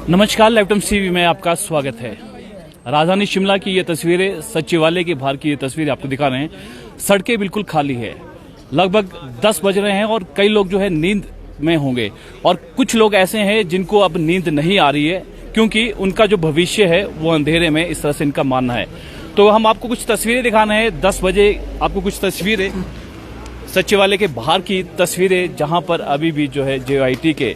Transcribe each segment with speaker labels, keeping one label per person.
Speaker 1: नमस्कार, laptop TV में आपका स्वागत है। राजधानी शिमला की ये तस्वीरें, सचिवालय के बाहर की ये तस्वीरें आपको दिखा रहे हैं। सड़कें बिल्कुल खाली है, लगभग 10 बज रहे हैं और कई लोग जो है नींद में होंगे और कुछ लोग ऐसे हैं जिनको अब नींद नहीं आ रही है क्योंकि उनका जो भविष्य है वो अंधेरे में, इस तरह से इनका मानना है। तो हम आपको कुछ तस्वीरें दिखाना है। 10 बजे आपको कुछ तस्वीरें सचिवालय के बाहर की तस्वीरें, जहां पर अभी भी जो है JIT के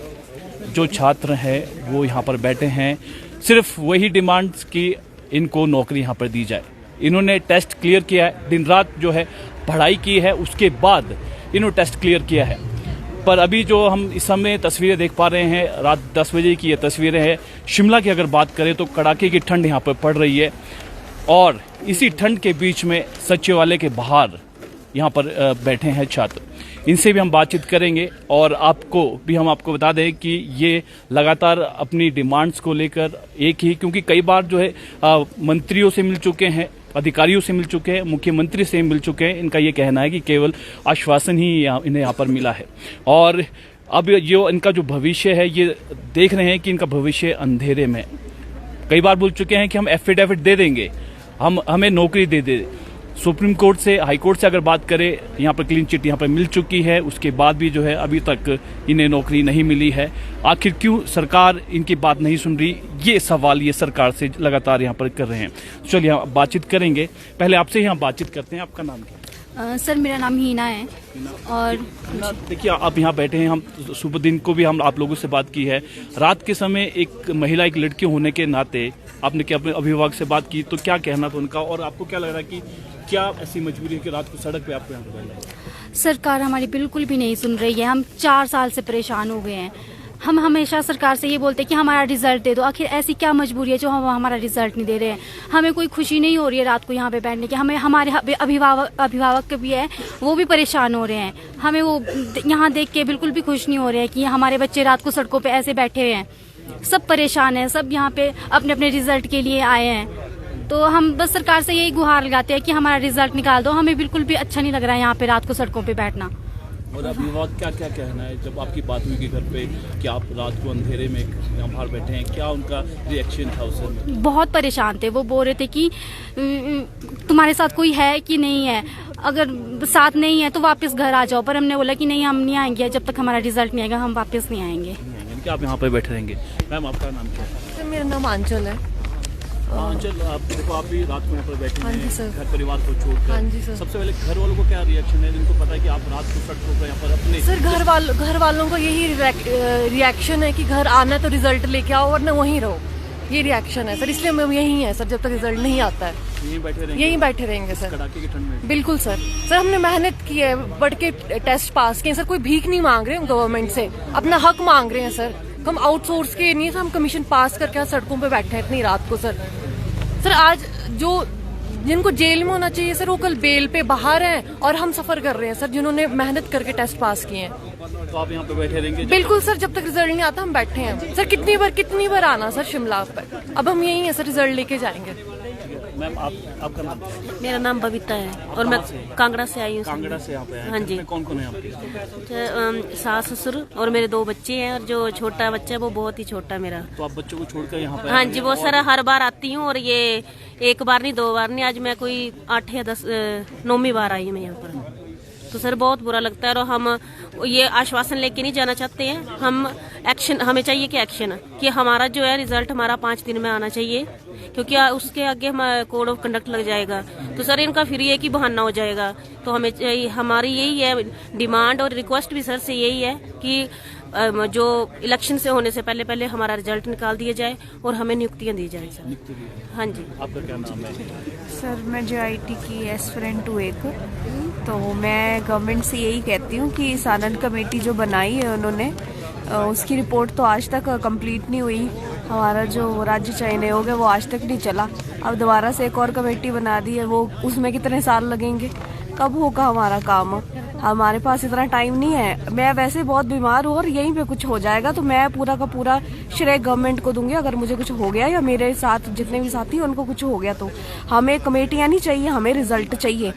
Speaker 1: जो छात्र हैं वो यहाँ पर बैठे हैं। सिर्फ वही डिमांड्स की इनको नौकरी यहाँ पर दी जाए। इन्होंने टेस्ट क्लियर किया है, दिन रात जो है पढ़ाई की है, उसके बाद इन्होंने टेस्ट क्लियर किया है। पर अभी जो हम इस समय तस्वीरें देख पा रहे हैं, रात 10 बजे की ये तस्वीरें हैं। शिमला की अगर बात करें तो कड़ाके की ठंड यहाँ पर पड़ रही है और इसी ठंड के बीच में सचिवालय के बाहर यहाँ पर बैठे हैं छात्र। इनसे भी हम बातचीत करेंगे और हम आपको बता दें कि ये लगातार अपनी डिमांड्स को लेकर एक ही, क्योंकि कई बार जो है मंत्रियों से मिल चुके हैं, अधिकारियों से मिल चुके हैं, मुख्यमंत्री से मिल चुके हैं। इनका ये कहना है कि केवल आश्वासन ही इन्हें यहाँ पर मिला है और अब जो इनका जो भविष्य है ये देख रहे हैं कि इनका भविष्य अंधेरे में। कई बार बोल चुके हैं कि हम एफिडेविट दे देंगे, हमें नौकरी दे दे। सुप्रीम कोर्ट से, हाई कोर्ट से अगर बात करें, यहाँ पर क्लीन चिट यहाँ पर मिल चुकी है, उसके बाद भी जो है अभी तक इन्हें नौकरी नहीं मिली है। आखिर क्यों सरकार इनकी बात नहीं सुन रही, ये सवाल ये सरकार से लगातार यहाँ पर कर रहे हैं। चलिए हम बातचीत करेंगे। पहले आपसे ही हम बातचीत करते हैं। आपका नाम क्या है?
Speaker 2: सर मेरा नाम हीना है। और
Speaker 1: देखिए, आप यहाँ बैठे हैं, हम सुबह दिन को भी हम आप लोगों से बात की है। रात के समय एक महिला, एक लड़की होने के नाते आपने क्या अपने अभिभावक से बात की, तो क्या कहना था उनका और आपको क्या लग रहा है कि क्या ऐसी मजबूरी है कि रात को सड़क पे आपको यहाँ पर?
Speaker 2: सरकार हमारी बिल्कुल भी नहीं सुन रही है। हम 4 साल से परेशान हो गए हैं। हम हमेशा सरकार से ये बोलते हैं कि हमारा रिजल्ट दे दो। आखिर ऐसी क्या मजबूरी है जो हम हमारा रिजल्ट नहीं दे रहे हैं? हमें कोई खुशी नहीं हो रही है रात को यहाँ पे बैठने की। हमें हमारे अभिभावक भी है, वो भी परेशान हो रहे हैं। हमें वो यहाँ देख के बिल्कुल भी खुश नहीं हो रहे हैं कि हमारे बच्चे रात को सड़कों पे ऐसे बैठे हुए हैं। सब परेशान हैं, सब यहाँ पे अपने अपने रिजल्ट के लिए आए हैं। तो हम बस सरकार से यही गुहार लगाते हैं कि हमारा रिजल्ट निकाल दो। हमें बिल्कुल भी अच्छा नहीं लग रहा है यहाँ पे रात को सड़कों पे बैठना।
Speaker 1: और अभिभावक क्या क्या कहना है जब आपकी बात हुई कि घर पे कि आप रात को अंधेरे में यहाँ बाहर बैठे हैं, क्या उनका रिएक्शन था उस समय?
Speaker 2: बहुत परेशान थे। वो बोल रहे थे कि तुम्हारे साथ कोई है कि नहीं है, अगर साथ नहीं है तो वापस घर आ जाओ। पर हमने बोला कि नहीं, हम नहीं आएंगे, जब तक हमारा रिजल्ट नहीं आएगा हम वापस नहीं आएंगे।
Speaker 1: क्या आप यहाँ पे बैठे रहेंगे? मैम, आपका नाम क्या है?
Speaker 3: मेरा नाम आंचल है।
Speaker 1: आंचल, आप देखो, आप भी रात को यहाँ पर बैठे हैं
Speaker 3: सर।
Speaker 1: घर परिवार को छोड़कर।
Speaker 3: हाँ जी सर।
Speaker 1: सबसे पहले घर वालों को क्या रिएक्शन है जिनको पता है कि आप रात को सड़कों पर यहाँ पर अपने?
Speaker 3: सर घर वालों का यही रिएक्शन है कि घर आना तो रिजल्ट लेके आओ वरना वहीं रहो। ये रिएक्शन है सर, इसलिए हम यहीं हैं सर, जब तक रिजल्ट नहीं आता है यहीं बैठे रहेंगे सर।
Speaker 1: कड़ाके की ठंड में
Speaker 3: बिल्कुल सर। सर हमने मेहनत की है, बढ़ के टेस्ट पास किए सर। कोई भीख नहीं मांग रहे हैं गवर्नमेंट से, अपना हक मांग रहे हैं सर। हम आउटसोर्स के नहीं, हम कमीशन पास करके सड़कों पे बैठे हैं इतनी रात को सर। सर आज जो जिनको जेल में होना चाहिए सर, वो कल बेल पे बाहर हैं और हम सफर कर रहे हैं सर, जिन्होंने मेहनत करके टेस्ट पास किए हैं।
Speaker 1: तो आप यहाँ पे बैठे रहेंगे?
Speaker 3: बिल्कुल सर, जब तक रिजल्ट नहीं आता हम बैठे हैं सर। कितनी बार आना सर शिमला पर, अब हम यही हैं सर, रिजल्ट लेके जाएंगे।
Speaker 1: मैम, आपका नाम क्या है?
Speaker 4: मेरा नाम बबीता है और मैं कांगड़ा से आई हूँ।
Speaker 1: कांगड़ा से यहाँ पे आए?
Speaker 4: हाँ जी।
Speaker 1: कौन कौन है आपके?
Speaker 4: सास ससुर और मेरे 2 बच्चे हैं और जो छोटा बच्चा है वो बहुत ही छोटा मेरा।
Speaker 1: तो आप बच्चों को छोड़कर यहाँ पे?
Speaker 4: हाँ जी, वो सर हर बार आती हूँ और ये एक बार नहीं 2 बार नहीं, आज मैं कोई 8 या 10 9वीं बार आई हूँ मैं यहाँ पर। तो सर बहुत बुरा लगता है और हम ये आश्वासन लेके नहीं जाना चाहते हैं। हम एक्शन, हमें चाहिए कि एक्शन, कि हमारा जो है रिजल्ट हमारा 5 दिन में आना चाहिए, क्योंकि उसके आगे हम कोड ऑफ कंडक्ट लग जाएगा। तो सर इनका फिर ये कि बहाना हो जाएगा। तो हमें हमारी यही है डिमांड और रिक्वेस्ट भी सर से यही है कि जो इलेक्शन से होने से पहले हमारा रिजल्ट निकाल दिया जाए और हमें नियुक्तियां दी जाए सर। हाँ जी।
Speaker 1: आपका क्या नाम है?
Speaker 5: सर मैं JIT की एस्पिरेंट हूँ एक। तो मैं गवर्नमेंट से यही कहती हूँ कि सानन कमेटी जो बनाई है उन्होंने, उसकी रिपोर्ट तो आज तक कंप्लीट नहीं हुई। हमारा जो राज्य चयन आयोग है वो आज तक नहीं चला। अब दोबारा से एक और कमेटी बना दी है, वो उसमें कितने साल लगेंगे? कब होगा हमारा काम? हमारे पास इतना टाइम नहीं है। मैं वैसे बहुत बीमार हूँ और यहीं पे कुछ हो जाएगा तो मैं पूरा का पूरा श्रेय गवर्नमेंट को दूंगी अगर मुझे कुछ हो गया या मेरे साथ जितने भी साथी हैं उनको कुछ हो गया तो। हमें कमेटियां नहीं चाहिए, हमें रिजल्ट चाहिए।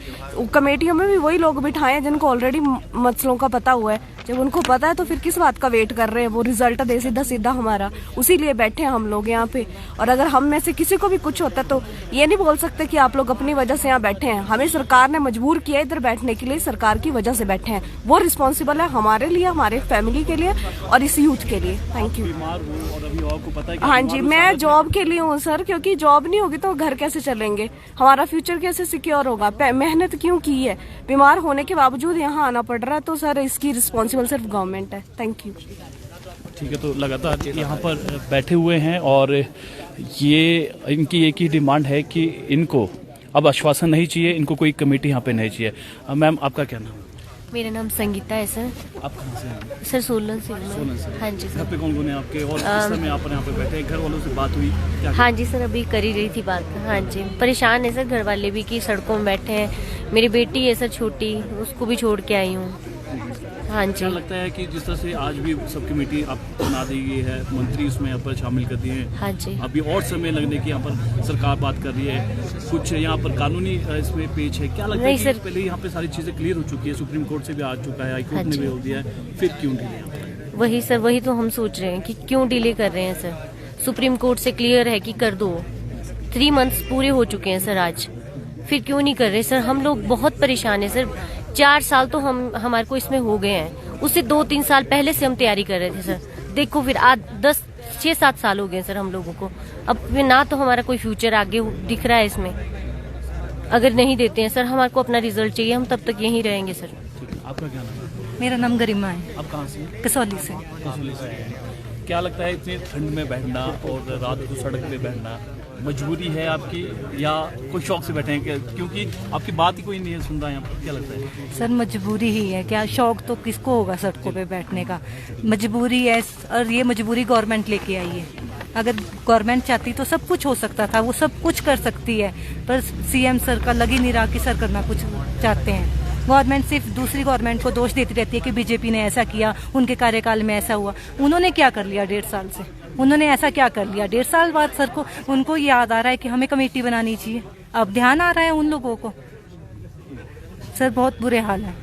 Speaker 5: कमेटियों में भी वही लोग बिठाए हैं जिनको ऑलरेडी मसलों का पता हुआ है। जब उनको पता है तो फिर किस बात का वेट कर रहे हैं, वो रिजल्ट दे सीधा सीधा हमारा, उसी लिए बैठे हैं हम लोग यहाँ पे। और अगर हम में से किसी को भी कुछ होता तो ये नहीं बोल सकते कि आप लोग अपनी वजह से यहाँ बैठे हैं। हमें सरकार ने मजबूर किया इधर बैठने के लिए, सरकार की वजह से बैठे हैं, वो रिस्पॉन्सिबल है हमारे लिए, हमारे फैमिली के लिए और इस यूथ के लिए। Thank you.
Speaker 1: बीमार हूँ और अभी आपको पता है कि
Speaker 5: हाँ जी, मैं जॉब के लिए हूँ सर, क्योंकि जॉब नहीं होगी तो घर कैसे चलेंगे, हमारा फ्यूचर कैसे सिक्योर होगा। मेहनत क्यों की है, बीमार होने के बावजूद यहाँ आना पड़ रहा है, तो सर इसकी रिस्पॉन्सिबल सिर्फ गवर्नमेंट है। Thank you.
Speaker 1: ठीक है, तो लगातार यहाँ पर बैठे हुए हैं और ये इनकी एक ही डिमांड है कि इनको अब आश्वासन नहीं चाहिए, इनको कोई कमेटी यहाँ पे नहीं चाहिए। मैम आपका क्या नाम?
Speaker 6: मेरा नाम संगीता है सर।
Speaker 1: आप कहाँ से हैं?
Speaker 6: सर सोलन से हूँ मैं।
Speaker 1: सोलन से।
Speaker 6: हाँ जी
Speaker 1: घर
Speaker 6: सर।
Speaker 1: पे कौन कौन है आपके और किस समय आप यहाँ पे बैठे हैं? घर वालों से बात हुई क्या?
Speaker 6: हाँ जी सर, अभी कर ही रही थी बात। हाँ जी, परेशान है सर घर वाले भी कि सड़कों में बैठे हैं। मेरी बेटी है सर छोटी, उसको भी छोड़ के आई हूँ। हाँ जी।
Speaker 1: क्या लगता है कि जिस तरह से आज भी सब कमेटी आप बना दी गई है, मंत्री उसमें यहाँ पर शामिल कर दिए हैं,
Speaker 6: हाँ जी।
Speaker 1: अभी और समय लगने की यहाँ पर सरकार बात कर रही है, कुछ यहाँ पर कानूनी इसमें पेच है, क्या लगता है
Speaker 6: नहीं
Speaker 1: कि
Speaker 6: सर।
Speaker 1: पहले यहाँ पे सारी चीजें क्लियर हो चुकी है, सुप्रीम कोर्ट से भी आ चुका है, हाई कोर्ट
Speaker 6: हाँ
Speaker 1: ने
Speaker 6: जी।
Speaker 1: भी हो दिया है, फिर क्यों डिले यहाँ पर?
Speaker 6: वही सर, वही तो हम सोच रहे हैं कि क्यों डिले कर रहे हैं सर। सुप्रीम कोर्ट से क्लियर है कि कर दो, 3 मंथ्स पूरे हो चुके हैं सर आज, फिर क्यों नहीं कर रहे सर। हम लोग बहुत परेशान है सर। 4 साल तो हमारे को इसमें हो गए हैं, उससे 2-3 साल पहले से हम तैयारी कर रहे थे सर। देखो फिर आज 6-7 साल हो गए सर हम लोगों को। अब फिर ना तो हमारा कोई फ्यूचर आगे दिख रहा है इसमें। अगर नहीं देते हैं सर, हमारे को अपना रिजल्ट चाहिए, हम तब तक यहीं रहेंगे सर।
Speaker 1: ठीक है, आपका क्या नाम है?
Speaker 7: मेरा नाम गरिमा है,
Speaker 1: आप कहाँ से हैं?
Speaker 7: कसौली से।
Speaker 1: कसौली से हैं। क्या लगता है इतनी ठंड में बैठना और रात को सड़क पे बैठना मजबूरी है आपकी या कोई शौक से बैठे हैं? क्योंकि आपकी बात ही कोई नहीं है सुन रहा है यहाँ पर, क्या लगता है?
Speaker 7: सर मजबूरी ही है, क्या शौक तो किसको होगा सड़कों पे बैठने का, मजबूरी है। और ये मजबूरी गवर्नमेंट लेके आई है। अगर गवर्नमेंट चाहती तो सब कुछ हो सकता था, वो सब कुछ कर सकती है, पर सीएम सर का लग ही नहीं रहा कि सर करना कुछ चाहते हैं। गवर्नमेंट सिर्फ दूसरी गवर्नमेंट को दोष देती रहती है कि बीजेपी ने ऐसा किया, उनके कार्यकाल में ऐसा हुआ। उन्होंने क्या कर लिया 1.5 साल से? उन्होंने ऐसा क्या कर लिया? 1.5 साल बाद सर को उनको याद आ रहा है कि हमें कमेटी बनानी चाहिए। अब ध्यान आ रहा है उन लोगों को। सर बहुत बुरे हाल है।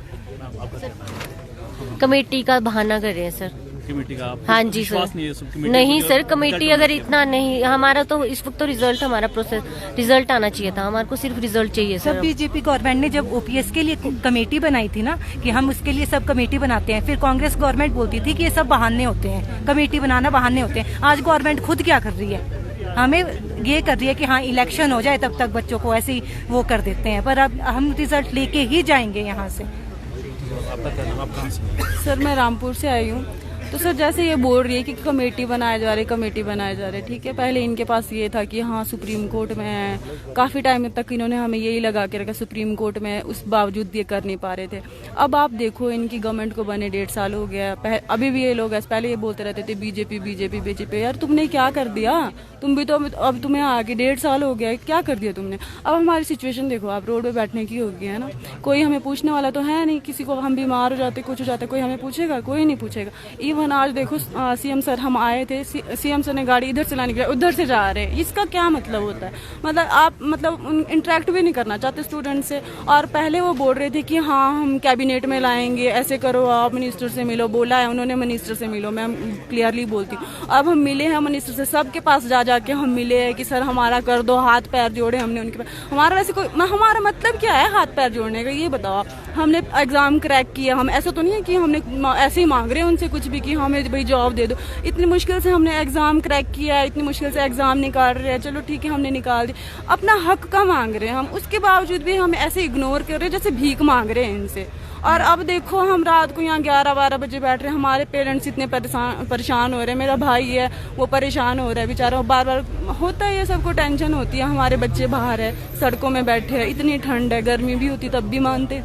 Speaker 6: कमेटी का बहाना कर रहे हैं सर।
Speaker 1: कमेटी का आपको
Speaker 6: हाँ जी
Speaker 1: विश्वास
Speaker 6: सर।
Speaker 1: नहीं है सब कमेटी
Speaker 6: नहीं
Speaker 1: को?
Speaker 6: सर, कमेटी
Speaker 1: क्या
Speaker 6: अगर
Speaker 1: कमेटी
Speaker 6: इतना नहीं, हमारा तो इस वक्त तो रिजल्ट, हमारा प्रोसेस रिजल्ट आना चाहिए था, हमारे को सिर्फ रिजल्ट चाहिए
Speaker 7: सब
Speaker 6: सर।
Speaker 7: बीजेपी गवर्नमेंट ने जब ओपीएस के लिए कमेटी बनाई थी ना कि हम उसके लिए सब कमेटी बनाते हैं, फिर कांग्रेस गवर्नमेंट बोलती थी कि ये सब बहाने होते हैं, कमेटी बनाना बहाने होते हैं। आज गवर्नमेंट खुद क्या कर रही है? हमें ये कर रही है कि हाँ इलेक्शन हो जाए तब तक बच्चों को ऐसे ही वो कर देते हैं, पर अब हम रिजल्ट लेके ही जाएंगे यहाँ से।
Speaker 1: आपका क्या नाम? आप कहाँ से?
Speaker 8: सर मैं रामपुर से आई हूँ। तो सर जैसे ये बोल रही है कि कमेटी बनाए जा रहे, कमेटी बनाए जा रहे, ठीक है। पहले इनके पास ये था कि हाँ सुप्रीम कोर्ट में है, काफ़ी टाइम तक इन्होंने हमें यही लगा के रखा सुप्रीम कोर्ट में, उस बावजूद ये कर नहीं पा रहे थे। अब आप देखो इनकी गवर्नमेंट को बने 1.5 साल हो गया, अभी भी ये लोग पहले ये बोलते रहते थे बीजेपी बीजेपी बीजेपी। यार तुमने क्या कर दिया? तुम भी तो अब तुम्हें आगे 1.5 साल हो गया, क्या कर दिया तुमने? अब हमारी सिचुएशन देखो, आप रोड पे बैठने की हो गई है ना, कोई हमें पूछने वाला तो है नहीं। किसी को हम बीमार हो जाते, कुछ हो जाता, कोई हमें पूछेगा? कोई नहीं पूछेगा। इवन आज देखो सीएम सर हम आए थे, सीएम सर ने गाड़ी इधर चलाने के लिए उधर से जा रहे हैं। इसका क्या मतलब होता है? मतलब आप मतलब इंटरेक्ट भी नहीं करना चाहते स्टूडेंट से। और पहले वो बोल रहे थे कि हाँ हम कैबिनेट में लाएंगे, ऐसे करो, आप मिनिस्टर से मिलो, बोला है उन्होंने मिनिस्टर से मिलो। मैं क्लियरली बोलती हूँ, अब हम मिले हैं मिनिस्टर से, सबके पास जा जाके हम मिले हैं कि सर हमारा कर दो, हाथ पैर जोड़े हमने उनके पास। हमारा वैसे कोई हमारा मतलब क्या है हाथ पैर जोड़ने का, ये बताओ आप। हमने एग्जाम क्रैक किया, हम ऐसा तो नहीं है कि हमने ऐसे ही मांग रहे हैं उनसे कुछ भी कि हमें भाई जॉब दे दो। इतनी मुश्किल से हमने एग्जाम क्रैक किया, इतनी मुश्किल से एग्जाम निकाल रहे हैं, चलो ठीक है हमने निकाल दी, अपना हक का मांग रहे हैं हम, उसके बावजूद भी हम ऐसे इग्नोर कर रहे हैं जैसे भीख मांग रहे हैं इनसे। और अब देखो हम रात को यहाँ 11-12 बजे बैठ रहे हैं, हमारे पेरेंट्स इतने परेशान हो रहे हैं। मेरा भाई है वो परेशान हो रहा है बेचारा, बार बार होता है ये, सबको टेंशन होती है। हमारे बच्चे बाहर है, सड़कों में बैठे हैं, इतनी ठंड है, गर्मी भी होती तब भी मानते,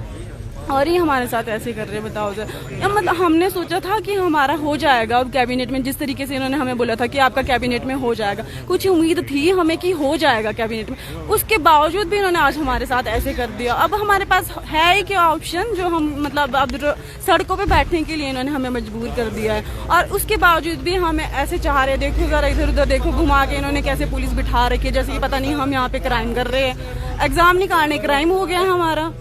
Speaker 8: और ये हमारे साथ ऐसे कर रहे हैं। बताओ सर, मतलब हमने सोचा था कि हमारा हो जाएगा अब कैबिनेट में, जिस तरीके से इन्होंने हमें बोला था कि आपका कैबिनेट में हो जाएगा, कुछ उम्मीद थी हमें कि हो जाएगा कैबिनेट में, उसके बावजूद भी इन्होंने आज हमारे साथ ऐसे कर दिया। अब हमारे पास है ही क्या ऑप्शन, जो हम मतलब अब सड़कों पे बैठने के लिए इन्होंने हमें मजबूर कर दिया है, और उसके बावजूद भी हमें ऐसे चाह रहे। देखो जरा इधर उधर देखो, घुमा के इन्होंने कैसे पुलिस बिठा रखी है, जैसे कि पता नहीं हम यहाँ पे क्राइम कर रहे हैं। एग्जाम निकालने क्राइम हो गया हमारा,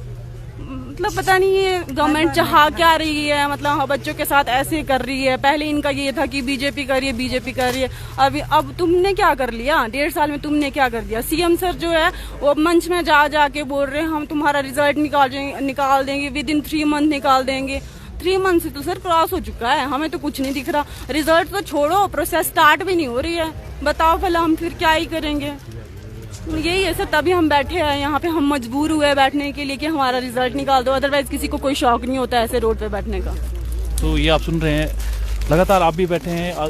Speaker 8: मतलब पता नहीं ये गवर्नमेंट चाह क्या रही है, मतलब हाँ बच्चों के साथ ऐसे कर रही है। पहले इनका ये था कि बीजेपी कर रही है, अब तुमने क्या कर लिया 1.5 साल में, तुमने क्या कर दिया। सीएम सर जो है वो मंच में जा के बोल रहे हैं हम तुम्हारा रिजल्ट निकाल देंगे, विद इन 3 मंथ निकाल देंगे। 3 मंथ से तो सर क्रॉस हो चुका है, हमें तो कुछ नहीं दिख रहा। रिजल्ट तो छोड़ो, प्रोसेस स्टार्ट भी नहीं हो रही है। बताओ भला हम फिर क्या ही करेंगे। यही है सर, तभी हम बैठे हैं यहाँ पे, हम मजबूर हुए बैठने के लिए कि हमारा रिजल्ट निकाल दो, अदरवाइज किसी को कोई शौक नहीं होता ऐसे रोड पे बैठने का।
Speaker 1: तो ये आप सुन रहे हैं, लगातार आप भी बैठे हैं।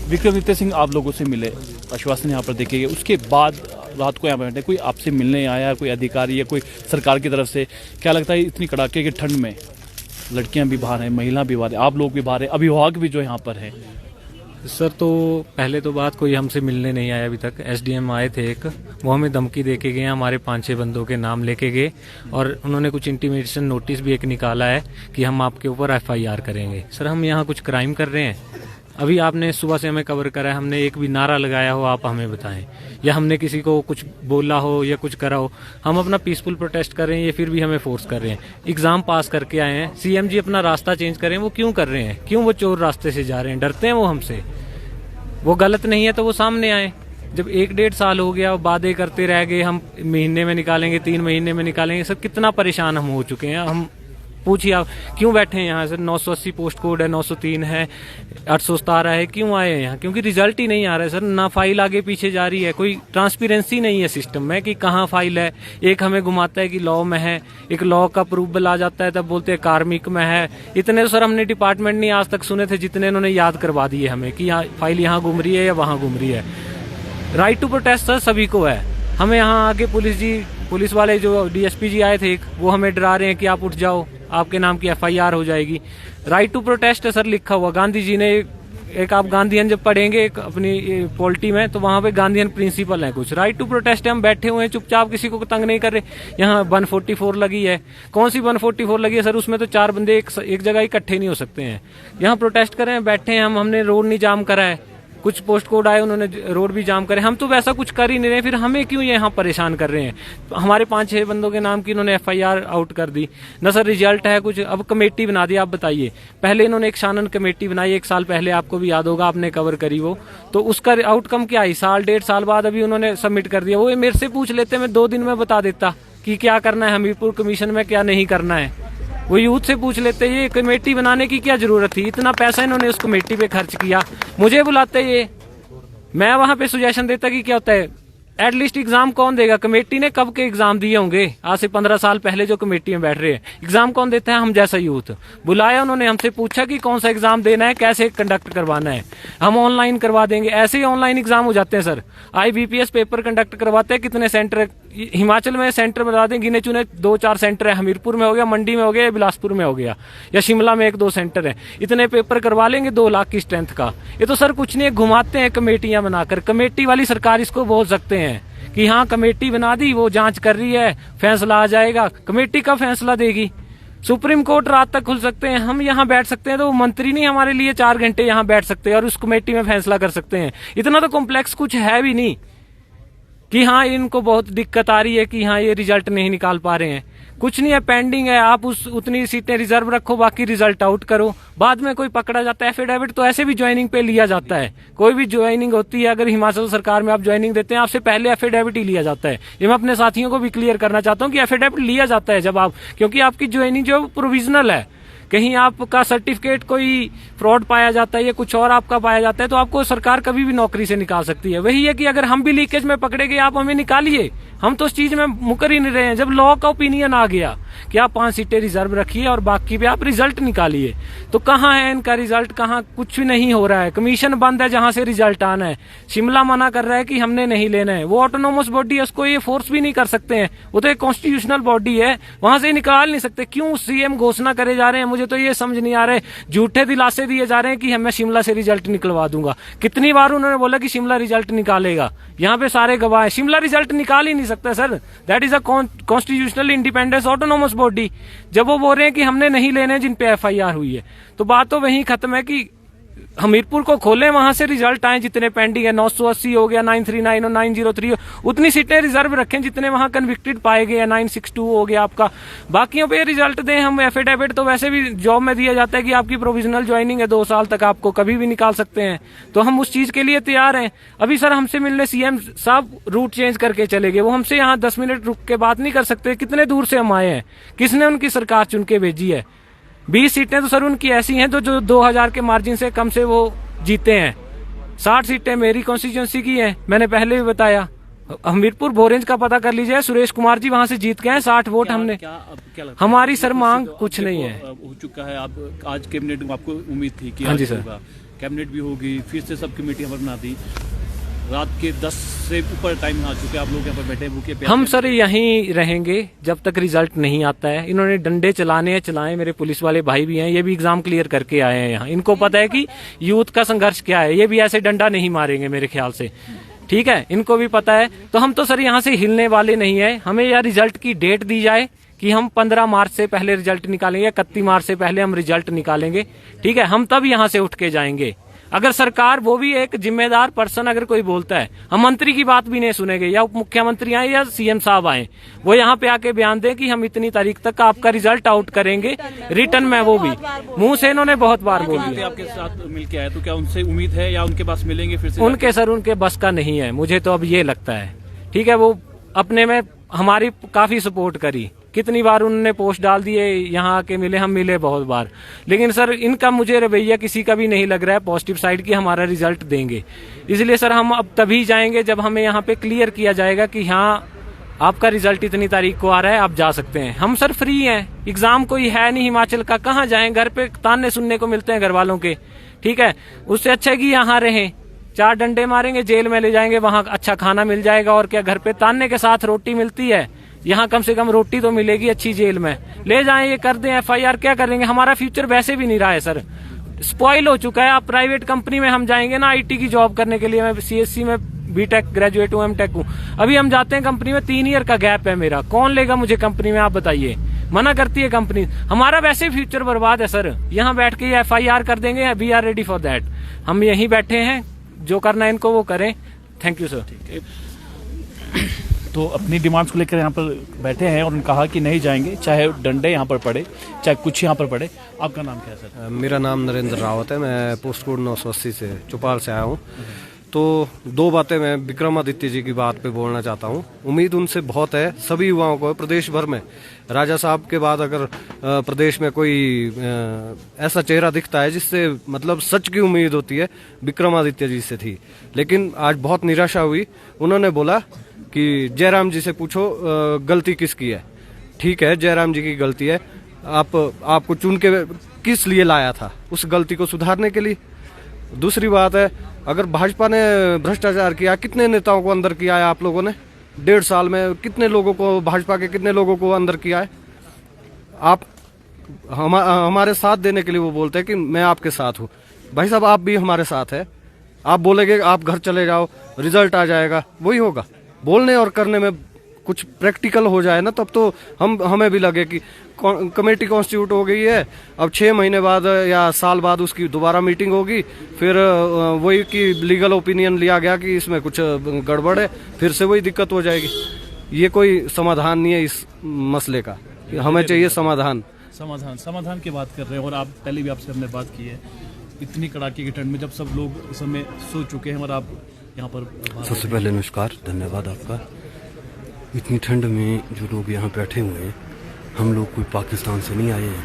Speaker 1: विक्रमादित्य सिंह आप लोगों से मिले, आश्वासन यहाँ पर देखे गए, उसके बाद रात को यहाँ बैठे, कोई आपसे मिलने आया, कोई अधिकारी या कोई सरकार की तरफ से? क्या लगता है इतनी कड़ाके की ठंड में लड़कियां भी बाहर हैं, महिला भी बाहर हैं, आप लोग भी बाहर हैं, अभिभावक भी जो यहाँ पर है?
Speaker 9: सर तो पहले तो बात कोई हमसे मिलने नहीं आया अभी तक। एसडीएम आए थे एक, वो हमें धमकी देके गए, हमारे 5-6 बंदों के नाम लेके गए और उन्होंने कुछ इंटीमेशन नोटिस भी एक निकाला है कि हम आपके ऊपर एफआईआर करेंगे। सर हम यहाँ कुछ क्राइम कर रहे हैं? अभी आपने सुबह से हमें कवर करा है, हमने एक भी नारा लगाया हो आप हमें बताएं, या हमने किसी को कुछ बोला हो या कुछ करा हो? हम अपना पीसफुल प्रोटेस्ट कर रहे हैं, ये फिर भी हमें फोर्स कर रहे हैं। एग्जाम पास करके आए हैं, सीएम जी अपना रास्ता चेंज करें, वो क्यों कर रहे हैं? क्यों वो चोर रास्ते से जा रहे हैं? डरते हैं वो हमसे? वो गलत नहीं है तो वो सामने आए। जब 1-1.5 साल हो गया, वादे करते रह गए, हम महीने में निकालेंगे, 3 महीने में निकालेंगे। सर कितना परेशान हम हो चुके हैं। हम पूछिए आप क्यों बैठे हैं यहाँ? सर 980 पोस्ट कोड है, 903 है, 817 है, क्यों आए हैं यहाँ? क्योंकि रिजल्ट ही नहीं आ रहा है सर। ना फाइल आगे पीछे जा रही है, कोई ट्रांसपेरेंसी नहीं है सिस्टम में कि कहाँ फाइल है। एक हमें घुमाता है कि लॉ में है, एक लॉ का अप्रूवल आ जाता है तब बोलते हैं कार्मिक में है। इतने तो सर हमने डिपार्टमेंट नहीं आज तक सुने थे जितने इन्होंने याद करवा दिए हमें कि फाइल यहाँ घूम रही है या वहाँ घूम रही है। राइट टू प्रोटेस्ट सर सभी को है। हमें यहाँ आके पुलिस वाले जो डीएसपी जी आए थे वो हमें डरा रहे हैं कि आप उठ जाओ, आपके नाम की एफआईआर हो जाएगी। राइट टू प्रोटेस्ट है सर लिखा हुआ। गांधी जी ने एक आप गांधीयन जब पढ़ेंगे एक अपनी पॉलिटी में तो वहां पे गांधीयन प्रिंसिपल है कुछ। राइट टू प्रोटेस्ट है, हम बैठे हुए हैं चुपचाप, किसी को तंग नहीं कर रहे। यहाँ 144 लगी है, कौन सी 144 लगी है सर? उसमें तो 4 बंदे एक जगह इकट्ठे नहीं हो सकते हैं। यहाँ प्रोटेस्ट कर रहे हैं, बैठे हैं हम, हमने रोड नहीं जाम करा है। कुछ पोस्ट कोड आए उन्होंने रोड भी जाम करे, हम तो वैसा कुछ कर ही नहीं रहे, फिर हमें क्यों यहाँ परेशान कर रहे हैं? हमारे 5-6 बंदों के नाम की इन्होंने एफआईआर आउट कर दी न सर। रिजल्ट है कुछ, अब कमेटी बना दी। आप बताइए, पहले इन्होंने एक शानन कमेटी बनाई 1 साल पहले, आपको भी याद होगा, आपने कवर करी वो, तो उसका आउटकम क्या आई? 1.5 साल बाद अभी उन्होंने सबमिट कर दिया। वो मेरे से पूछ लेते, मैं 2 दिन में बता देता कि क्या करना है हमीरपुर कमीशन में, क्या नहीं करना है। वो यूथ से पूछ लेते, ये कमेटी बनाने की क्या जरूरत थी? इतना पैसा इन्होंने उस कमेटी पे खर्च किया, मुझे बुलाते, ये मैं वहां पे सुजेशन देता कि क्या होता है। एटलीस्ट एग्जाम कौन देगा? कमेटी ने कब के एग्जाम दिए होंगे? आज से 15 साल पहले जो कमेटी में बैठ रहे हैं, एग्जाम कौन देता है? हम जैसा यूथ। बुलाया उन्होंने, हमसे पूछा कि कौन सा एग्जाम देना है, कैसे कंडक्ट करवाना है, हम ऑनलाइन करवा देंगे। ऐसे ही ऑनलाइन एग्जाम हो जाते हैं सर। IBPS पेपर कंडक्ट करवाते हैं, कितने सेंटर हिमाचल में सेंटर बता दें, गिने चुने 2-4 सेंटर है। हमीरपुर में हो गया, मंडी में हो गया, बिलासपुर में हो गया, या शिमला में 1-2 सेंटर है। इतने पेपर करवा लेंगे 2 लाख की स्ट्रेंथ का। ये तो सर कुछ नहीं, घुमाते हैं कमेटियां बनाकर। कमेटी वाली सरकार इसको बोल सकते हैं कि हाँ कमेटी बना दी, वो जांच कर रही है, फैसला आ जाएगा। कमेटी का फैसला देगी? सुप्रीम कोर्ट रात तक खुल सकते हैं, हम यहाँ बैठ सकते हैं, तो वो मंत्री नहीं हमारे लिए 4 घंटे यहाँ बैठ सकते हैं और उस कमेटी में फैसला कर सकते हैं? इतना तो कॉम्प्लेक्स कुछ है भी नहीं कि हाँ इनको बहुत दिक्कत आ रही है कि हाँ ये रिजल्ट नहीं निकाल पा रहे हैं। कुछ नहीं है, पेंडिंग है। आप उतनी सीटें रिजर्व रखो, बाकी रिजल्ट आउट करो। बाद में कोई पकड़ा जाता है, एफिडेविट तो ऐसे भी ज्वाइनिंग पे लिया जाता है। कोई भी ज्वाइनिंग होती है, अगर हिमाचल सरकार में आप ज्वाइनिंग देते हैं, आपसे पहले एफिडेविट ही लिया जाता है। ये मैं अपने साथियों को भी क्लियर करना चाहता हूँ कि एफिडेविट लिया जाता है जब आप, क्योंकि आपकी ज्वाइनिंग जो प्रोविजनल है, कहीं आपका सर्टिफिकेट कोई फ्रॉड पाया जाता है या कुछ और आपका पाया जाता है तो आपको सरकार कभी भी नौकरी से निकाल सकती है। वही है कि अगर हम भी लीकेज में पकड़े गए, आप हमें निकालिए, हम तो उस चीज में मुकर ही नहीं रहे हैं। जब लॉ का ओपिनियन आ गया कि आप 5 सीटें रिजर्व रखिए और बाकी पे आप रिजल्ट निकालिए, तो कहाँ है इनका रिजल्ट? कहाँ? कुछ भी नहीं हो रहा है। कमीशन बंद है जहां से रिजल्ट आना है। शिमला मना कर रहा है कि हमने नहीं लेना है। वो ऑटोनोमस बॉडी है, उसको ये फोर्स भी नहीं कर सकते हैं। वो तो एक कॉन्स्टिट्यूशनल बॉडी है, वहां से निकाल नहीं सकते। क्यों सीएम घोषणा करे जा रहे हैं? मुझे तो ये समझ नहीं आ रहा है। झूठे दिलासे दिए जा रहे हैं कि मैं शिमला से रिजल्ट निकलवा दूंगा। कितनी बार उन्होंने बोला कि शिमला रिजल्ट निकालेगा, यहाँ पे सारे गवाह हैं। शिमला रिजल्ट निकाल ही नहीं सकता sir. That is a constitutional independence autonomous body. जब वो बोल रहे हैं कि हमने नहीं लेने जिन पे एफआईआर हुई है, तो बात तो वहीं खत्म है कि हमीरपुर को खोलें, वहां से रिजल्ट आए जितने पेंडिंग है, 980 हो गया, 939 और 903, उतनी सीटें रिजर्व रखें जितने वहां कन्विक्टेड पाए गए हैं, 962 हो गया आपका। बाकियों पे रिजल्ट दें हम। एफिडेविट तो वैसे भी जॉब में दिया जाता है कि आपकी प्रोविजनल ज्वाइनिंग है 2 साल तक, आपको कभी भी निकाल सकते हैं, तो हम उस चीज के लिए तैयार हैं। अभी सर हमसे मिलने सीएम साहब रूट चेंज करके चले गए, वो हमसे यहाँ 10 मिनट रुक के बात नहीं कर सकते। कितने दूर से हम आए हैं, किसने उनकी सरकार चुन के भेजी है? 20 सीटें तो सर उनकी ऐसी हैं तो जो 2000 के मार्जिन से कम से वो जीते हैं। 60 सीटें मेरी कॉन्स्टिट्यूंसी की हैं, मैंने पहले भी बताया। हमीरपुर भोरेंज का पता कर लीजिए, सुरेश कुमार जी वहां से जीत गए हैं, 60 वोट हमने।
Speaker 1: क्या
Speaker 9: हमारी सर मांग कुछ नहीं है।
Speaker 1: हो चुका है, आप आज कैबिनेट में आपको उम्मीद थी कि
Speaker 9: हाँ जी
Speaker 1: आज
Speaker 9: सर,
Speaker 1: होगा, कैबिनेट भी होगी, फिर से सब कमेटी हमारे बना दी, रात के 10 से ऊपर टाइम आ चुके, आप लोग यहाँ पर बैठे भूखे प्यासे।
Speaker 9: हम सर यहीं रहेंगे जब तक रिजल्ट नहीं आता है। इन्होंने डंडे चलाने हैं, चलाए। मेरे पुलिस वाले भाई भी हैं, ये भी एग्जाम क्लियर करके आए हैं यहाँ। इनको पता है कि यूथ का संघर्ष क्या है, ये भी ऐसे डंडा नहीं मारेंगे मेरे ख्याल से, ठीक है, इनको भी पता है। तो हम तो सर यहाँ से हिलने वाले नहीं है। हमें यह रिजल्ट की डेट दी जाए कि हम 15 मार्च से पहले रिजल्ट निकालेंगे, 31 मार्च से पहले हम रिजल्ट निकालेंगे, ठीक है, हम तब यहाँ से उठ के जाएंगे। अगर सरकार, वो भी एक जिम्मेदार पर्सन अगर कोई बोलता है, हम मंत्री की बात भी नहीं सुनेंगे, या उप मुख्यमंत्री आए या सीएम साहब आए, वो यहाँ पे आके बयान दें कि हम इतनी तारीख तक आपका रिजल्ट आउट करेंगे रिटर्न में, वो भी मुंह से इन्होंने बहुत बार बोल दिया।
Speaker 1: आपके साथ मिलके आए तो क्या उनसे उम्मीद है या उनके पास मिलेंगे फिर से?
Speaker 9: उनके सर उनके बस का नहीं है, मुझे तो अब ये लगता है, ठीक है। वो अपने में हमारी काफी सपोर्ट करी, कितनी बार उन्होंने पोस्ट डाल दिए, यहाँ आके मिले, हम मिले बहुत बार, लेकिन सर इनका मुझे रवैया किसी का भी नहीं लग रहा है पॉजिटिव साइड की हमारा रिजल्ट देंगे। इसलिए सर हम अब तभी जाएंगे जब हमें यहाँ पे क्लियर किया जाएगा कि हाँ आपका रिजल्ट इतनी तारीख को आ रहा है, आप जा सकते हैं। हम सर फ्री हैं, एग्जाम कोई है नहीं हिमाचल का, कहाँ जाएं, घर पे ताने सुनने को मिलते हैं घर वालों के, ठीक है। उससे अच्छा है कि यहाँ रहें, 4 डंडे मारेंगे, जेल में ले जाएंगे, वहां अच्छा खाना मिल जाएगा, और क्या घर पे ताने के साथ रोटी मिलती है, यहाँ कम से कम रोटी तो मिलेगी अच्छी, जेल में ले जाएं, ये कर दें एफआईआर, क्या करेंगे? हमारा फ्यूचर वैसे भी नहीं रहा है सर, स्पॉइल हो चुका है। आप प्राइवेट कंपनी में हम जाएंगे ना आईटी की जॉब करने के लिए, मैं सीएससी में बीटेक ग्रेजुएट हूँ, एमटेक हूँ, अभी हम जाते हैं कंपनी में 3 ईयर का गैप है मेरा, कौन लेगा मुझे कंपनी में, आप बताइए, मना करती है कंपनी। हमारा वैसे फ्यूचर बर्बाद है सर, यहाँ बैठ के ये एफआईआर कर देंगे, we are ready for that. हम यहीं बैठे हैं, जो करना है इनको वो करें। Thank you sir.
Speaker 1: तो अपनी डिमांड्स को लेकर यहाँ पर बैठे हैं और उन्होंने कहा कि नहीं जाएंगे, चाहे डंडे यहाँ पर पड़े, चाहे कुछ यहाँ पर पड़े। आपका नाम क्या है सर?
Speaker 10: मेरा नाम नरेंद्र रावत है, मैं पोस्ट कोड 980 से चौपाल से आया हूँ। तो 2 बातें मैं विक्रमादित्य जी की बात पे बोलना चाहता हूँ। उम्मीद उनसे बहुत है, सभी युवाओं को प्रदेश भर में। राजा साहब के बाद अगर प्रदेश में कोई ऐसा चेहरा दिखता है जिससे मतलब सच की उम्मीद होती है, विक्रमादित्य जी से थी। लेकिन आज बहुत निराशा हुई। उन्होंने बोला कि जयराम जी से पूछो गलती किसकी है। ठीक है, जयराम जी की गलती है, आपको चुन के किस लिए लाया था, उस गलती को सुधारने के लिए। दूसरी बात है, अगर भाजपा ने भ्रष्टाचार किया, कितने नेताओं को अंदर किया है आप लोगों ने 1.5 साल में, कितने लोगों को, भाजपा के कितने लोगों को अंदर किया है? आप हमारे साथ देने के लिए वो बोलते हैं कि मैं आपके साथ हूँ। भाई साहब आप भी हमारे साथ है, आप बोलेंगे आप घर चले जाओ, रिजल्ट आ जाएगा, वही होगा। बोलने और करने में कुछ प्रैक्टिकल हो जाए ना, तब तो हमें भी लगे कि कमेटी कॉन्स्टिट्यूट हो गई है, अब 6 महीने बाद या साल बाद उसकी दोबारा मीटिंग होगी, फिर वही कि लीगल ओपिनियन लिया गया कि इसमें कुछ गड़बड़ है, फिर से वही दिक्कत हो जाएगी। ये कोई समाधान नहीं है इस मसले का, हमें चाहिए समाधान
Speaker 1: की बात कर रहे हैं। और आप पहले भी आपसे हमने बात की है, इतनी कड़ाके की ठंड में जब सब लोग इस समय सो चुके हैं और आप यहाँ पर।
Speaker 11: सबसे पहले नमस्कार, धन्यवाद आपका। इतनी ठंड में जो लोग यहाँ बैठे हुए हैं, हम लोग कोई पाकिस्तान से नहीं आए हैं,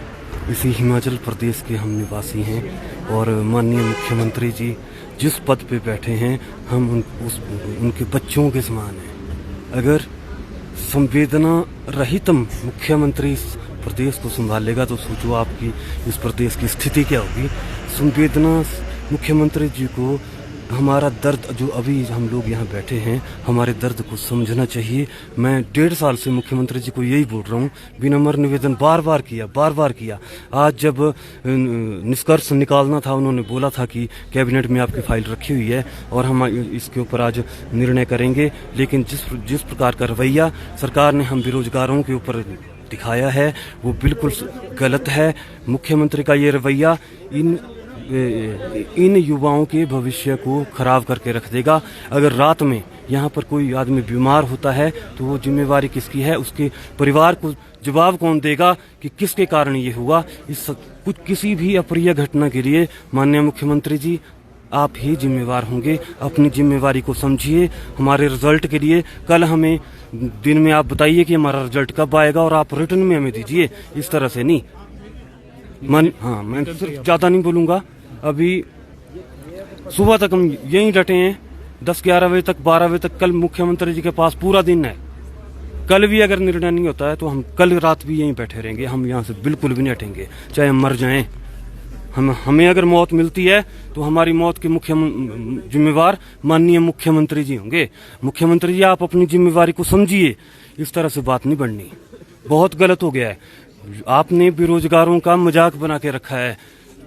Speaker 11: इसी हिमाचल प्रदेश के हम निवासी हैं। और माननीय मुख्यमंत्री जी जिस पद पे बैठे हैं, हम उनके बच्चों के समान हैं। अगर संवेदना रहित मुख्यमंत्री प्रदेश को संभालेगा तो सोचो आपकी इस प्रदेश की स्थिति क्या होगी। संवेदना मुख्यमंत्री जी को हमारा दर्द, जो अभी हम लोग यहाँ बैठे हैं, हमारे दर्द को समझना चाहिए। मैं 1.5 साल से मुख्यमंत्री जी को यही बोल रहा हूँ, विनम्र निवेदन बार बार किया। आज जब निष्कर्ष निकालना था, उन्होंने बोला था कि कैबिनेट में आपकी फाइल रखी हुई है और हम इसके ऊपर आज निर्णय करेंगे। लेकिन जिस प्रकार का रवैया सरकार ने हम बेरोजगारों के ऊपर दिखाया है, वो बिल्कुल गलत है। मुख्यमंत्री का ये रवैया इन युवाओं के भविष्य को खराब करके रख देगा। अगर रात में यहाँ पर कोई आदमी बीमार होता है तो वो जिम्मेवारी किसकी है, उसके परिवार को जवाब कौन देगा कि किसके कारण ये हुआ। इस कुछ किसी भी अप्रिय घटना के लिए माननीय मुख्यमंत्री जी आप ही जिम्मेवार होंगे। अपनी जिम्मेवारी को समझिए। हमारे रिजल्ट के लिए कल हमें दिन में आप बताइए कि हमारा रिजल्ट कब आएगा और आप रिटर्न में हमें दीजिए, इस तरह से नहीं। मैं सिर्फ ज़्यादा नहीं बोलूँगा। अभी सुबह तक हम यहीं डटे हैं, 10-11 बजे तक, 12 बजे तक। कल मुख्यमंत्री जी के पास पूरा दिन है। कल भी अगर निर्णय नहीं होता है तो हम कल रात भी यहीं बैठे रहेंगे। हम यहाँ से बिल्कुल भी नहीं हटेंगे, चाहे हम मर जाएं। हमें अगर मौत मिलती है तो हमारी मौत के मुख्य जिम्मेवार माननीय मुख्यमंत्री जी होंगे। मुख्यमंत्री जी आप अपनी जिम्मेवारी को समझिए। इस तरह से बात नहीं बढ़नी, बहुत गलत हो गया है। आपने बेरोजगारों का मजाक बना के रखा है।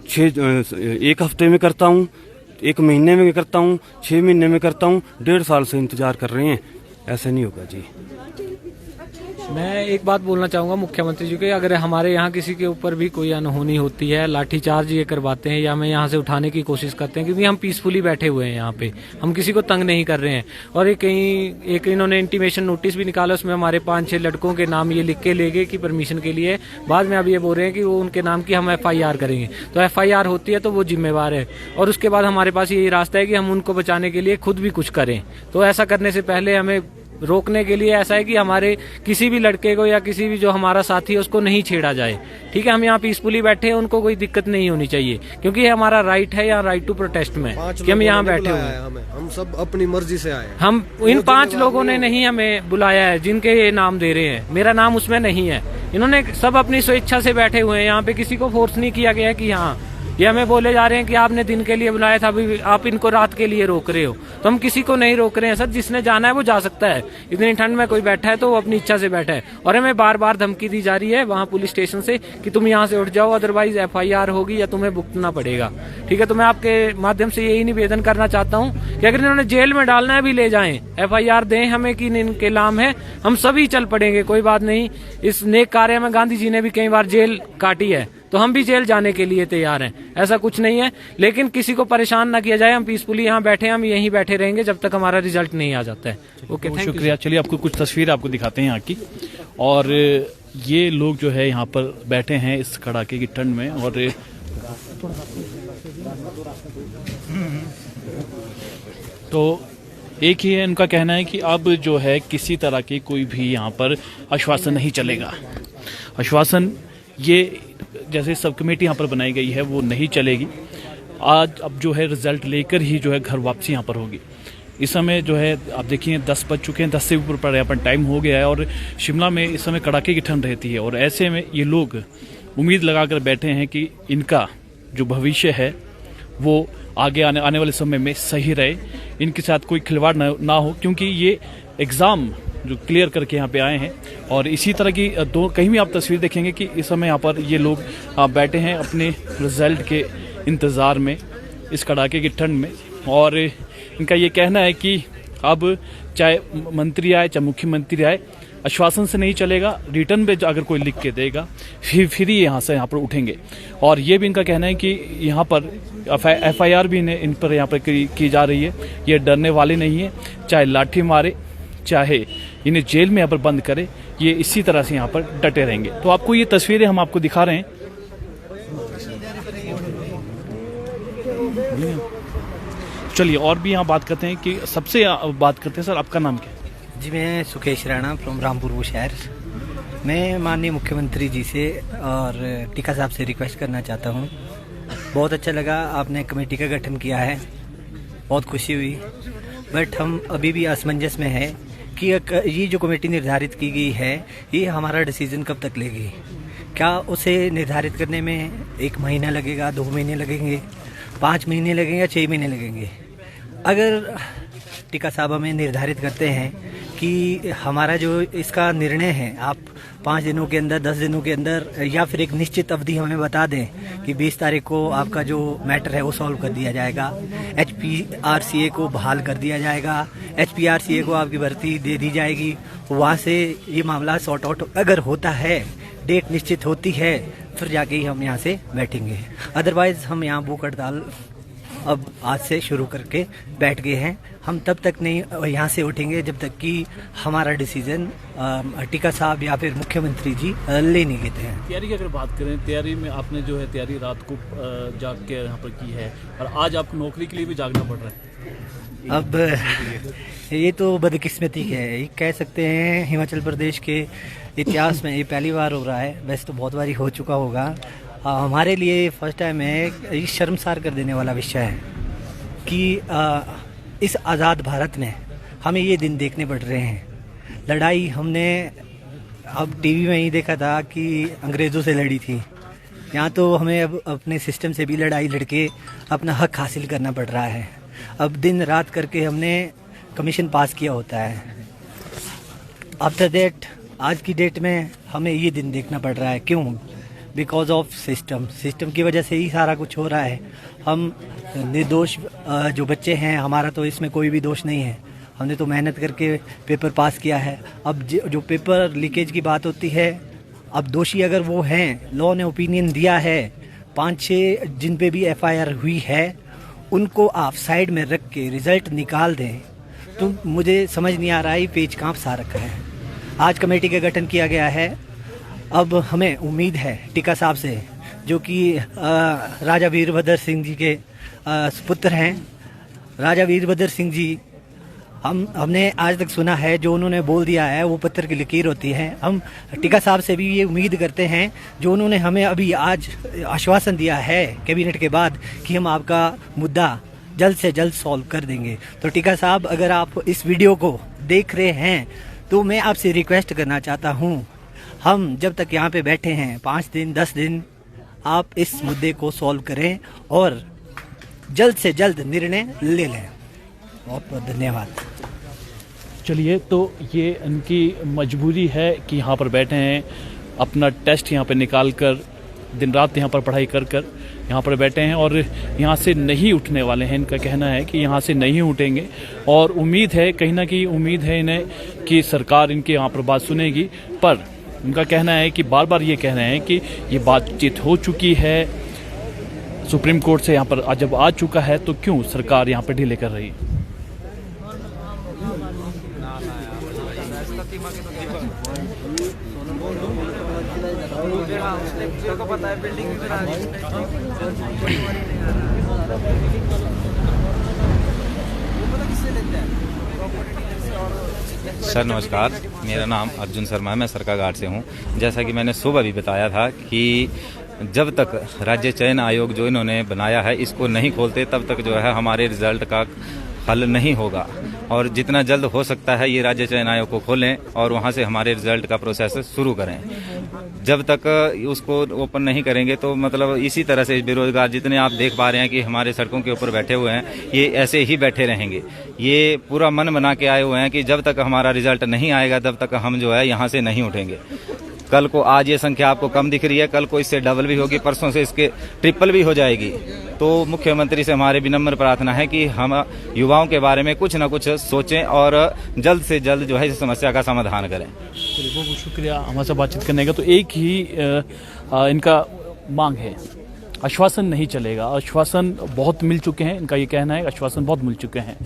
Speaker 11: 1 हफ्ते में करता हूँ, 1 महीने में करता हूँ, 6 महीने में करता हूँ, 1.5 साल से इंतजार कर रहे हैं। ऐसे नहीं होगा जी।
Speaker 9: मैं एक बात बोलना चाहूँगा मुख्यमंत्री जी को, अगर हमारे यहाँ किसी के ऊपर भी कोई अनहोनी होती है, लाठीचार्ज ये करवाते हैं या हमें यहाँ से उठाने की कोशिश करते हैं, क्योंकि हम पीसफुली बैठे हुए हैं यहाँ पे, हम किसी को तंग नहीं कर रहे हैं। और एक इन्होंने इंटीमेशन नोटिस भी निकाला, उसमें हमारे 5-6 लड़कों के नाम ये लिख के ले गए कि परमिशन के लिए। बाद में अब ये बोल रहे हैं कि वो उनके नाम की हम FIR करेंगे। तो FIR होती है तो वो जिम्मेवार है, और उसके बाद हमारे पास यही रास्ता है कि हम उनको बचाने के लिए खुद भी कुछ करें। तो ऐसा करने से पहले हमें रोकने के लिए ऐसा है कि हमारे किसी भी लड़के को या किसी भी जो हमारा साथी है उसको नहीं छेड़ा जाए। ठीक है, हम यहाँ पीसफुली बैठे हैं, उनको कोई दिक्कत नहीं होनी चाहिए, क्योंकि ये हमारा राइट है, यहाँ राइट टू प्रोटेस्ट में कि हम यहाँ बैठे हुए हैं।
Speaker 10: हम सब अपनी मर्जी से आए।
Speaker 9: हम इन 5 लोगों ने नहीं हमें बुलाया है जिनके ये नाम दे रहे हैं, मेरा नाम उसमें नहीं है। इन्होंने सब अपनी स्वेच्छा से बैठे हुए हैं यहाँ पे, किसी को फोर्स नहीं किया गया है कि हाँ ये हमें बोले जा रहे हैं कि आपने दिन के लिए बुलाया था, अभी आप इनको रात के लिए रोक रहे हो। तो हम किसी को नहीं रोक रहे हैं सर, जिसने जाना है वो जा सकता है। इतनी ठंड में कोई बैठा है तो वो अपनी इच्छा से बैठा है। और हमें बार बार धमकी दी जा रही है वहाँ पुलिस स्टेशन से कि तुम यहाँ से उठ जाओ, अदरवाइज FIR होगी या तुम्हें भुगतना पड़ेगा। ठीक है, तो मैं आपके माध्यम से यही निवेदन करना चाहता हूँ कि अगर इन्होंने जेल में डालना है भी ले जाएं, FIR दें हमें कि इनके नाम है, हम सभी चल पड़ेंगे, कोई बात नहीं। इस नेक कार्य में गांधी जी ने भी कई बार जेल काटी है, तो हम भी जेल जाने के लिए तैयार हैं, ऐसा कुछ नहीं है। लेकिन किसी को परेशान ना किया जाए, हम पीसफुली यहाँ बैठे हैं, हम यहीं बैठे रहेंगे जब तक हमारा रिजल्ट नहीं आ जाता है। ओके,
Speaker 1: शुक्रिया। चलिए आपको कुछ तस्वीर आपको दिखाते हैं यहाँ की। और ये लोग जो है यहाँ पर बैठे हैं इस कड़ाके की ठंड में, और तो एक ही है इनका कहना है कि अब जो है किसी तरह की कोई भी यहाँ पर आश्वासन नहीं चलेगा। आश्वासन ये जैसे सब कमेटी यहाँ पर बनाई गई है वो नहीं चलेगी। आज अब जो है रिजल्ट लेकर ही जो है घर वापसी यहाँ पर होगी। इस समय जो है आप देखिए 10 बज चुके हैं, 10 से ऊपर पर यहाँ पर टाइम हो गया है, और शिमला में इस समय कड़ाके की ठंड रहती है। और ऐसे में ये लोग उम्मीद लगाकर बैठे हैं कि इनका जो भविष्य है वो आगे आने वाले समय में सही रहे, इनके साथ कोई खिलवाड़ ना हो, क्योंकि ये एग्ज़ाम जो क्लियर करके यहाँ पे आए हैं। और इसी तरह की कहीं भी आप तस्वीर देखेंगे कि इस समय यहाँ पर ये लोग बैठे हैं अपने रिजल्ट के इंतज़ार में इस कड़ाके की ठंड में। और इनका ये कहना है कि अब चाहे मंत्री आए चाहे मुख्यमंत्री आए, आश्वासन से नहीं चलेगा, रिटर्न पे अगर कोई लिख के देगा फिर ही यहाँ से यहाँ पर उठेंगे। और ये भी इनका कहना है कि यहाँ पर FIR भी इन पर यहाँ पर की जा रही है, ये डरने वाले नहीं है, चाहे लाठी मारे चाहे इन्हें जेल में यहाँ पर बंद करे, ये इसी तरह से यहाँ पर डटे रहेंगे। तो आपको ये तस्वीरें हम आपको दिखा रहे हैं। चलिए और भी यहाँ बात करते हैं कि सबसे बात करते हैं। सर आपका नाम क्या है?
Speaker 12: जी मैं सुकेश राणा फ्रॉम रामपुर शहर। मैं माननीय मुख्यमंत्री जी से और टीका साहब से रिक्वेस्ट करना चाहता हूँ। बहुत अच्छा लगा आपने कमेटी का गठन किया है, बहुत खुशी हुई, बट हम अभी भी असमंजस में है कि ये जो कमेटी निर्धारित की गई है ये हमारा डिसीजन कब तक लेगी। क्या उसे निर्धारित करने में 1 महीना लगेगा, 2 महीने लगेंगे, 5 महीने लगेंगे या 6 महीने लगेंगे? अगर टीका साहब हमें निर्धारित करते हैं कि हमारा जो इसका निर्णय है आप 5 दिनों के अंदर, 10 दिनों के अंदर, या फिर एक निश्चित अवधि हमें बता दें कि 20 तारीख को आपका जो मैटर है वो सॉल्व कर दिया जाएगा, HPRCA को बहाल कर दिया जाएगा, HPRCA को आपकी भर्ती दे दी जाएगी, वहाँ से ये मामला सॉर्ट आउट अगर होता है, डेट निश्चित होती है, फिर जाके ही हम यहाँ से बैठेंगे। अदरवाइज हम यहाँ भूख हड़ताल अब आज से शुरू करके बैठ गए हैं। हम तब तक नहीं यहाँ से उठेंगे जब तक कि हमारा डिसीजन टीका साहब या फिर मुख्यमंत्री जी ले नहीं लेते हैं।
Speaker 1: तैयारी की अगर बात करें, तैयारी में आपने जो है तैयारी रात को जाग के यहाँ पर की है और आज आपको नौकरी के लिए भी जागना पड़ रहा है।
Speaker 12: अब ये तो बदकिस्मती है, ये कह सकते हैं हिमाचल प्रदेश के इतिहास में ये पहली बार हो रहा है। वैसे तो बहुत बारी हो चुका होगा, हमारे लिए फर्स्ट टाइम है। ये शर्मसार कर देने वाला विषय है कि इस आज़ाद भारत में हमें ये दिन देखने पड़ रहे हैं। लड़ाई हमने अब टीवी में ही देखा था कि अंग्रेज़ों से लड़ी थी, यहाँ तो हमें अब अपने सिस्टम से भी लड़ाई लड़के अपना हक हासिल करना पड़ रहा है। अब दिन रात करके हमने कमीशन पास किया होता है। आफ्टर दैट आज की डेट में हमें ये दिन देखना पड़ रहा है। क्यों? बिकॉज ऑफ सिस्टम की वजह से ही सारा कुछ हो रहा है। हम निर्दोष जो बच्चे हैं, हमारा तो इसमें कोई भी दोष नहीं है, हमने तो मेहनत करके पेपर पास किया है। अब जो पेपर लीकेज की बात होती है, अब दोषी अगर वो हैं, लॉ ने ओपिनियन दिया है, 5-6 जिन पे भी FIR हुई है उनको आप साइड में रख के रिजल्ट निकाल दें। तो मुझे समझ नहीं आ रहा है पेज कहाँ फंसा रखा है। आज कमेटी का गठन किया गया है। अब हमें उम्मीद है टीका साहब से, जो कि राजा वीरभद्र सिंह जी के सुपुत्र हैं। राजा वीरभद्र सिंह जी, हमने आज तक सुना है जो उन्होंने बोल दिया है वो पत्थर की लकीर होती है। हम टीका साहब से भी ये उम्मीद करते हैं जो उन्होंने हमें अभी आज आश्वासन दिया है कैबिनेट के बाद कि हम आपका मुद्दा जल्द से जल्द सॉल्व कर देंगे। तो टीका साहब, अगर आप इस वीडियो को देख रहे हैं तो मैं आपसे रिक्वेस्ट करना चाहता हूँ, हम जब तक यहाँ पे बैठे हैं 5 दिन 10 दिन, आप इस मुद्दे को सॉल्व करें और जल्द से जल्द निर्णय ले लें। बहुत बहुत धन्यवाद।
Speaker 1: चलिए, तो ये इनकी मजबूरी है कि यहाँ पर बैठे हैं, अपना टेस्ट यहाँ पर निकाल कर दिन रात यहाँ पर पढ़ाई कर कर यहाँ पर बैठे हैं और यहाँ से नहीं उठने वाले हैं। इनका कहना है कि यहाँ से नहीं उठेंगे और उम्मीद है, कहीं ना कहीं उम्मीद है इन्हें कि सरकार इनके यहाँ पर बात सुनेगी। पर उनका कहना है कि बार बार ये कह रहे हैं कि ये बातचीत हो चुकी है, सुप्रीम कोर्ट से यहाँ पर जब आ चुका है तो क्यों सरकार यहाँ पर ढीले कर रही है।
Speaker 13: सर नमस्कार, मेरा नाम अर्जुन शर्मा है, मैं सरकाघाट से हूँ। जैसा कि मैंने सुबह भी बताया था कि जब तक राज्य चयन आयोग जो इन्होंने बनाया है इसको नहीं खोलते तब तक जो है हमारे रिजल्ट का हल नहीं होगा और जितना जल्द हो सकता है ये राज्य चयन आयोग को खोलें और वहाँ से हमारे रिजल्ट का प्रोसेस शुरू करें। जब तक उसको ओपन नहीं करेंगे तो मतलब इसी तरह से बेरोजगार जितने आप देख पा रहे हैं कि हमारे सड़कों के ऊपर बैठे हुए हैं, ये ऐसे ही बैठे रहेंगे। ये पूरा मन बना के आए हुए हैं कि जब तक हमारा रिजल्ट नहीं आएगा तब तक हम जो है यहाँ से नहीं उठेंगे। कल को आज ये संख्या आपको कम दिख रही है, कल को इससे डबल भी होगी, परसों से इसके ट्रिपल भी हो जाएगी। तो मुख्यमंत्री से हमारे विनम्र प्रार्थना है कि हम युवाओं के बारे में कुछ न कुछ सोचें और जल्द से जल्द जो है इस समस्या का समाधान करें।
Speaker 1: बहुत बहुत शुक्रिया हमारे साथ बातचीत करने का। तो एक ही इनका मांग है, आश्वासन नहीं चलेगा। आश्वासन बहुत मिल चुके हैं, इनका ये कहना है आश्वासन बहुत मिल चुके हैं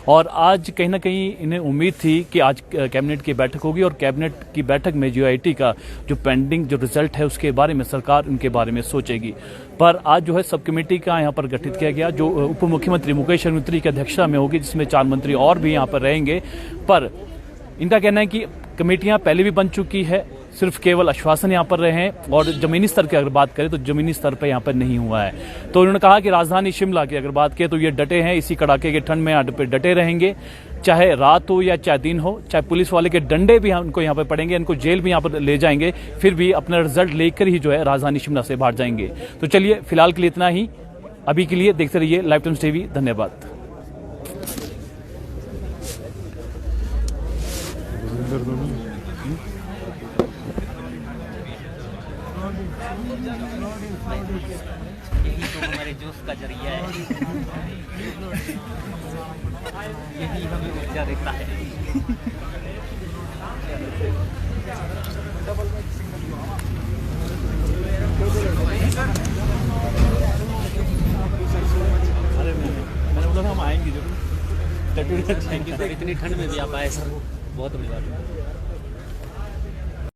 Speaker 1: और आज कहीं ना कहीं इन्हें उम्मीद थी कि आज कैबिनेट की बैठक होगी और कैबिनेट की बैठक में GIT का जो पेंडिंग जो रिजल्ट है उसके बारे में सरकार उनके बारे में सोचेगी। पर आज जो है सब कमेटी का यहाँ पर गठित किया गया जो उप मुख्यमंत्री मुकेश अग्निहोत्री की अध्यक्षता में होगी, जिसमें 4 मंत्री और भी यहाँ पर रहेंगे। पर इनका कहना है कि कमेटियां पहले भी बन चुकी है, सिर्फ केवल आश्वासन यहाँ पर रहे हैं और जमीनी स्तर की अगर बात करें तो जमीनी स्तर पर यहाँ पर नहीं हुआ है। तो उन्होंने कहा कि राजधानी शिमला की अगर बात करें तो ये डटे हैं, इसी कड़ाके के ठंड में यहाँ पे डटे रहेंगे, चाहे रात हो या चाहे दिन हो, चाहे पुलिस वाले के डंडे भी उनको यहाँ पर पड़ेंगे, इनको जेल भी यहाँ पर ले जाएंगे, फिर भी अपना रिजल्ट लेकर ही जो है राजधानी शिमला से बाहर जाएंगे। तो चलिए फिलहाल के लिए इतना ही, अभी के लिए देखते रहिए लाइव टाइम्स TV। धन्यवाद।
Speaker 12: यही तो हमारे जोश का जरिया है, यही हमें ऊर्जा देता है।
Speaker 14: थैंक यू सर, इतनी ठंड में भी आप आए सर, बहुत बड़ी बात है।